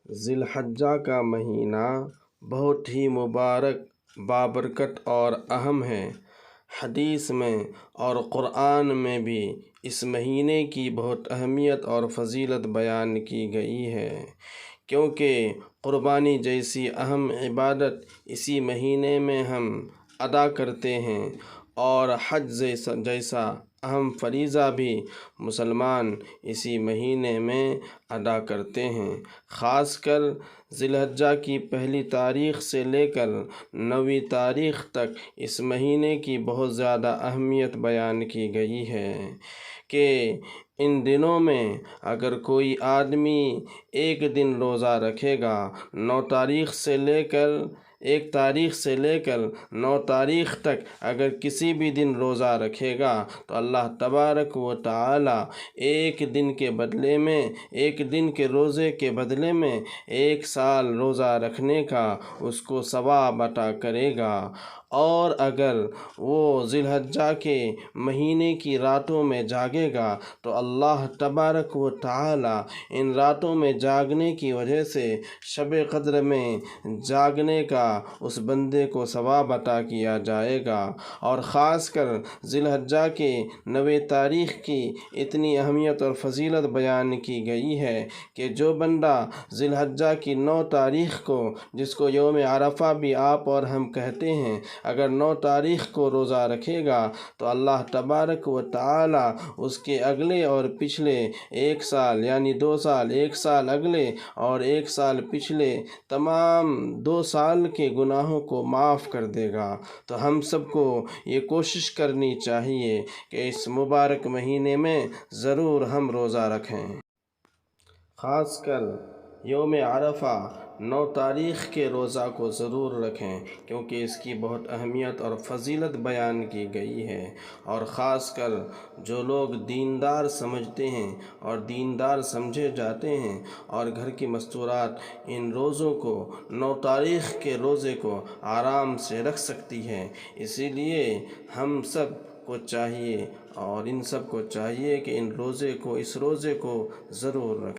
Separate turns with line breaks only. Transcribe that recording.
ذی الحجہ کا مہینہ بہت ہی مبارک، بابرکت اور اہم ہے۔ حدیث میں اور قرآن میں بھی اس مہینے کی بہت اہمیت اور فضیلت بیان کی گئی ہے، کیونکہ قربانی جیسی اہم عبادت اسی مہینے میں ہم ادا کرتے ہیں، اور حج جیسا اہم فریضہ بھی مسلمان اسی مہینے میں ادا کرتے ہیں۔ خاص کر ذی الحجہ کی پہلی تاریخ سے لے کر 9ویں تاریخ تک اس مہینے کی بہت زیادہ اہمیت بیان کی گئی ہے کہ ان دنوں میں اگر کوئی آدمی ایک دن روزہ رکھے گا، 9 تاریخ تک اگر کسی بھی دن روزہ رکھے گا تو اللہ تبارک و تعالی ایک دن کے روزے کے بدلے میں 1 سال روزہ رکھنے کا اس کو ثواب عطا کرے گا۔ اور اگر وہ ذی الحجہ کے مہینے کی راتوں میں جاگے گا تو اللہ تبارک و تعالی ان راتوں میں جاگنے کی وجہ سے شب قدر میں جاگنے کا اس بندے کو ثواب عطا کیا جائے گا۔ اور خاص کر ذی الحجہ کے 9ویں تاریخ کی اتنی اہمیت اور فضیلت بیان کی گئی ہے کہ جو بندہ ذی الحجہ کی 9 تاریخ کو، جس کو یوم عرفہ بھی آپ اور ہم کہتے ہیں، اگر 9 تاریخ کو روزہ رکھے گا تو اللہ تبارک و تعالی اس کے اگلے اور پچھلے 1 سال یعنی 2 سال، 1 سال اگلے اور 1 سال پچھلے تمام 2 سال کے گناہوں کو معاف کر دے گا۔ تو ہم سب کو یہ کوشش کرنی چاہیے کہ اس مبارک مہینے میں ضرور ہم روزہ رکھیں۔ خاص کر یوم عرفہ 9 تاریخ کے روزہ کو ضرور رکھیں، کیونکہ اس کی بہت اہمیت اور فضیلت بیان کی گئی ہے۔ اور خاص کر جو لوگ دیندار سمجھتے ہیں اور دیندار سمجھے جاتے ہیں اور گھر کی مستورات ان روزوں کو، 9 تاریخ کے روزے کو آرام سے رکھ سکتی ہیں، اسی لیے ہم سب کو چاہیے اور ان سب کو چاہیے کہ اس روزے کو ضرور رکھیں۔